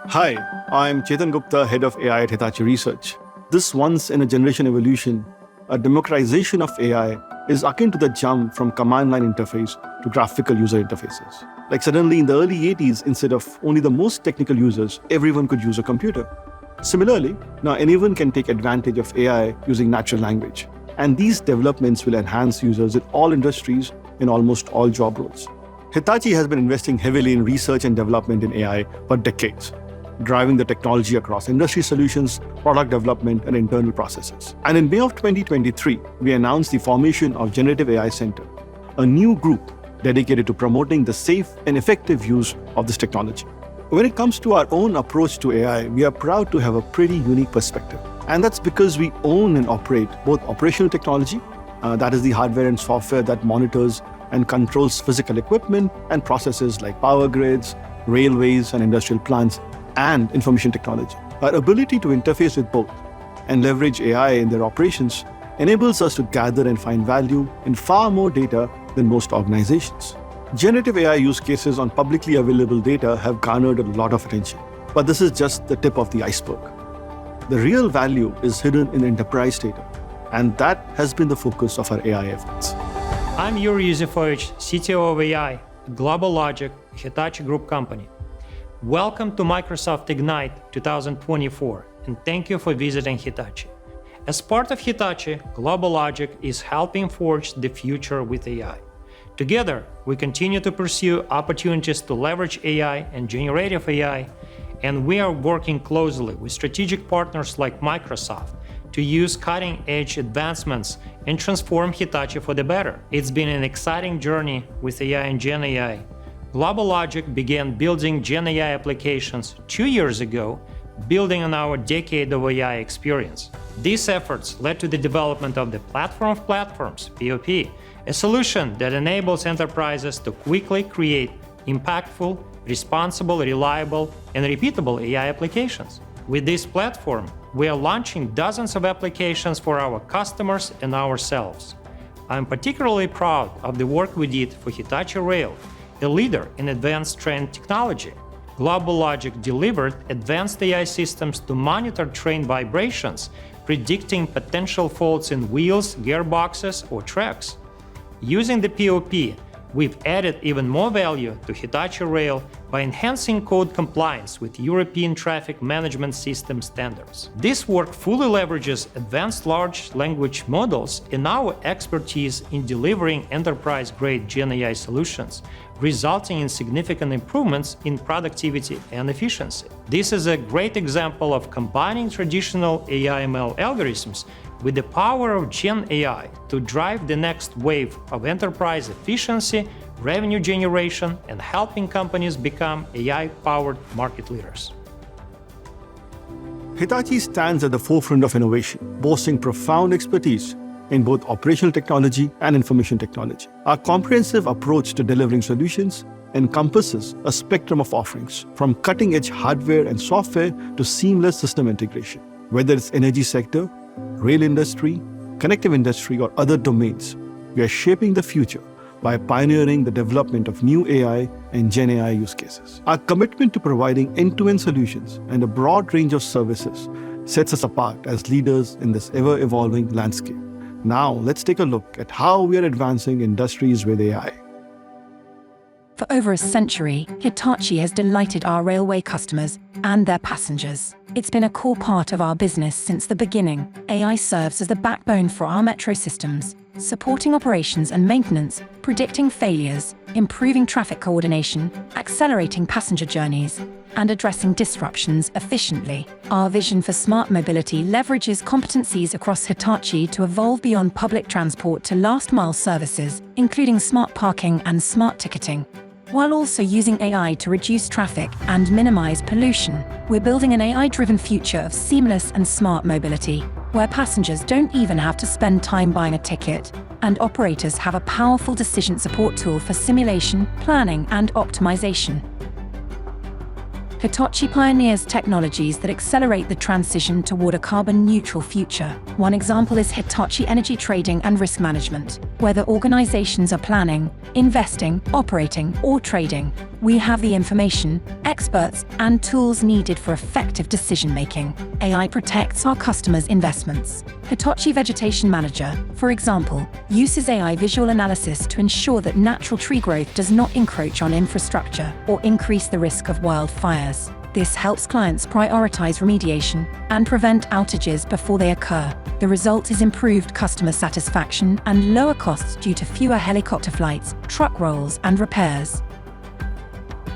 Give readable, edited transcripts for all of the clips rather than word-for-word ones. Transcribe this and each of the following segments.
Hi, I'm Chetan Gupta, Head of AI at Hitachi Research. This once-in-a-generation evolution, a democratization of AI, is akin to the jump from command line interface to graphical user interfaces. Like suddenly in the early 80s, instead of only the most technical users, everyone could use a computer. Similarly, now anyone can take advantage of AI using natural language. And these developments will enhance users in all industries in almost all job roles. Hitachi has been investing heavily in research and development in AI for decades, driving the technology across industry solutions, product development, and internal processes. And in May of 2023, we announced the formation of Generative AI Center, a new group dedicated to promoting the safe and effective use of this technology. When it comes to our own approach to AI, we are proud to have a pretty unique perspective. And that's because we own and operate both operational technology, that is the hardware and software that monitors and controls physical equipment and processes like power grids, railways, and industrial plants, and information technology. Our ability to interface with both and leverage AI in their operations enables us to gather and find value in far more data than most organizations. Generative AI use cases on publicly available data have garnered a lot of attention, but this is just the tip of the iceberg. The real value is hidden in enterprise data, and that has been the focus of our AI efforts. I'm 𝗦𝗽𝗲𝗀𝗀𝗁𝗲, CTO of AI at GlobalLogic, Hitachi Group company. Welcome to Microsoft Ignite 2024, and thank you for visiting Hitachi. As part of Hitachi, GlobalLogic is helping forge the future with AI. Together, we continue to pursue opportunities to leverage AI and generative AI, and we are working closely with strategic partners like Microsoft to use cutting-edge advancements and transform Hitachi for the better. It's been an exciting journey with AI and GenAI. GlobalLogic began building GenAI applications 2 years ago, building on our decade of AI experience. These efforts led to the development of the Platform of Platforms, POP, a solution that enables enterprises to quickly create impactful, responsible, reliable, and repeatable AI applications. With this platform, we are launching dozens of applications for our customers and ourselves. I'm particularly proud of the work we did for Hitachi Rail, a leader in advanced train technology. GlobalLogic delivered advanced AI systems to monitor train vibrations, predicting potential faults in wheels, gearboxes, or tracks. Using the POP, we've added even more value to Hitachi Rail by enhancing code compliance with European traffic management system standards. This work fully leverages advanced large language models and our expertise in delivering enterprise-grade GenAI solutions, resulting in significant improvements in productivity and efficiency. This is a great example of combining traditional AI/ML algorithms with the power of GenAI to drive the next wave of enterprise efficiency, revenue generation, and helping companies become AI-powered market leaders. Hitachi stands at the forefront of innovation, boasting profound expertise in both operational technology and information technology. Our comprehensive approach to delivering solutions encompasses a spectrum of offerings, from cutting-edge hardware and software to seamless system integration. Whether it's energy sector, rail industry, connective industry, or other domains, we are shaping the future by pioneering the development of new AI and GenAI use cases. Our commitment to providing end-to-end solutions and a broad range of services sets us apart as leaders in this ever-evolving landscape. Now, let's take a look at how we are advancing industries with AI. For over a century, Hitachi has delighted our railway customers and their passengers. It's been a core part of our business since the beginning. AI serves as the backbone for our metro systems, supporting operations and maintenance, predicting failures, improving traffic coordination, accelerating passenger journeys, and addressing disruptions efficiently. Our vision for smart mobility leverages competencies across Hitachi to evolve beyond public transport to last-mile services, including smart parking and smart ticketing. While also using AI to reduce traffic and minimize pollution, we're building an AI-driven future of seamless and smart mobility, where passengers don't even have to spend time buying a ticket, and operators have a powerful decision support tool for simulation, planning, and optimization. Hitachi pioneers technologies that accelerate the transition toward a carbon-neutral future. One example is Hitachi Energy Trading and Risk Management. Whether organizations are planning, investing, operating, or trading, we have the information, experts, and tools needed for effective decision-making. AI protects our customers' investments. Hitachi Vegetation Manager, for example, uses AI visual analysis to ensure that natural tree growth does not encroach on infrastructure or increase the risk of wildfires. This helps clients prioritize remediation and prevent outages before they occur. The result is improved customer satisfaction and lower costs due to fewer helicopter flights, truck rolls, and repairs.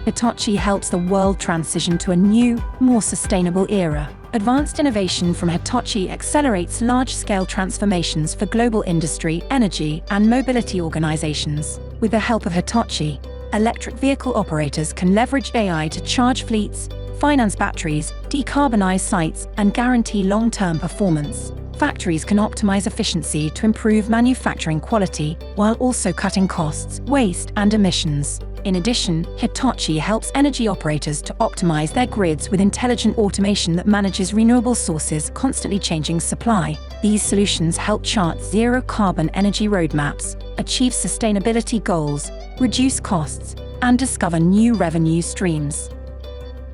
Hitachi helps the world transition to a new, more sustainable era. Advanced innovation from Hitachi accelerates large-scale transformations for global industry, energy, and mobility organizations. With the help of Hitachi, electric vehicle operators can leverage AI to charge fleets, finance batteries, decarbonize sites, and guarantee long-term performance. Factories can optimize efficiency to improve manufacturing quality while also cutting costs, waste, and emissions. In addition, Hitachi helps energy operators to optimize their grids with intelligent automation that manages renewable sources, constantly changing supply. These solutions help chart zero-carbon energy roadmaps, achieve sustainability goals, reduce costs, and discover new revenue streams.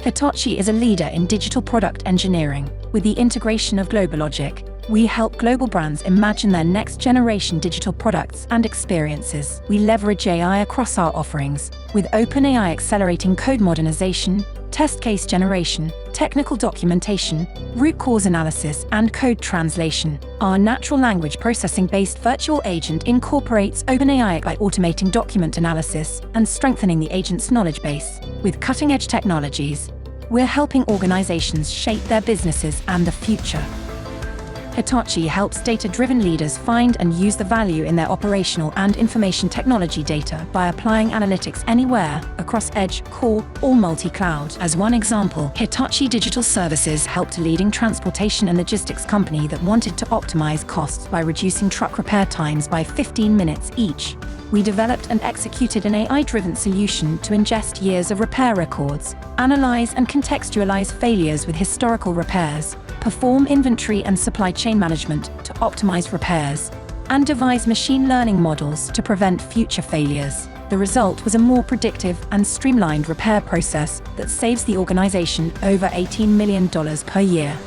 Hitachi is a leader in digital product engineering. With the integration of GlobalLogic, we help global brands imagine their next-generation digital products and experiences. We leverage AI across our offerings, with OpenAI accelerating code modernization, test case generation, technical documentation, root cause analysis, and code translation. Our natural language processing-based virtual agent incorporates OpenAI by automating document analysis and strengthening the agent's knowledge base. With cutting-edge technologies, we're helping organizations shape their businesses and the future. Hitachi helps data-driven leaders find and use the value in their operational and information technology data by applying analytics anywhere, across edge, core, or multi-cloud. As one example, Hitachi Digital Services helped a leading transportation and logistics company that wanted to optimize costs by reducing truck repair times by 15 minutes each. We developed and executed an AI-driven solution to ingest years of repair records, analyze and contextualize failures with historical repairs, perform inventory and supply chain management to optimize repairs, and devise machine learning models to prevent future failures. The result was a more predictive and streamlined repair process that saves the organization over $18 million per year.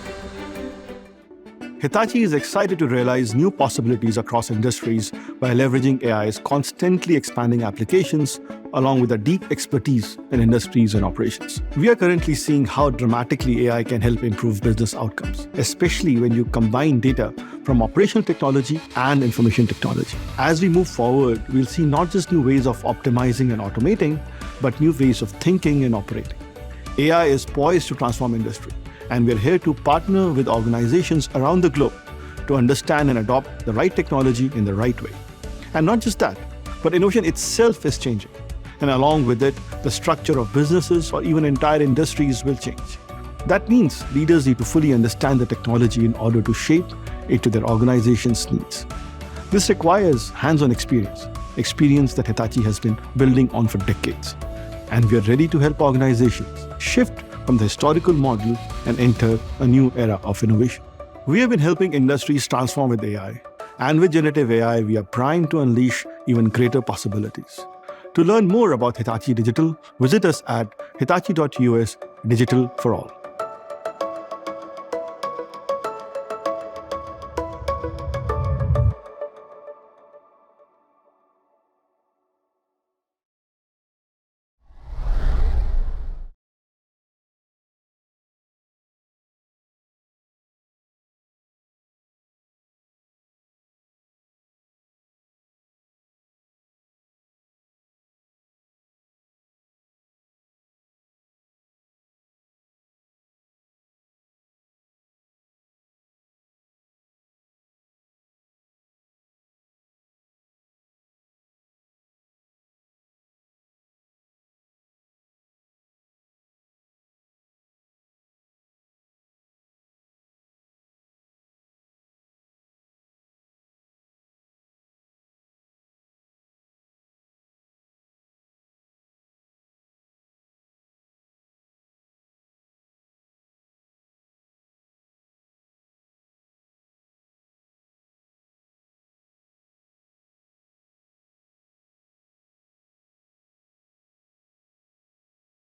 Hitachi is excited to realize new possibilities across industries by leveraging AI's constantly expanding applications along with a deep expertise in industries and operations. We are currently seeing how dramatically AI can help improve business outcomes, especially when you combine data from operational technology and information technology. As we move forward, we'll see not just new ways of optimizing and automating, but new ways of thinking and operating. AI is poised to transform industry, and we're here to partner with organizations around the globe to understand and adopt the right technology in the right way. And not just that, but innovation itself is changing. And along with it, the structure of businesses or even entire industries will change. That means leaders need to fully understand the technology in order to shape it to their organization's needs. This requires hands-on experience that Hitachi has been building on for decades. And we are ready to help organizations shift from the historical model and enter a new era of innovation. We have been helping industries transform with AI, and with generative AI, we are primed to unleash even greater possibilities. To learn more about Hitachi Digital, visit us at hitachi.us Digital for All.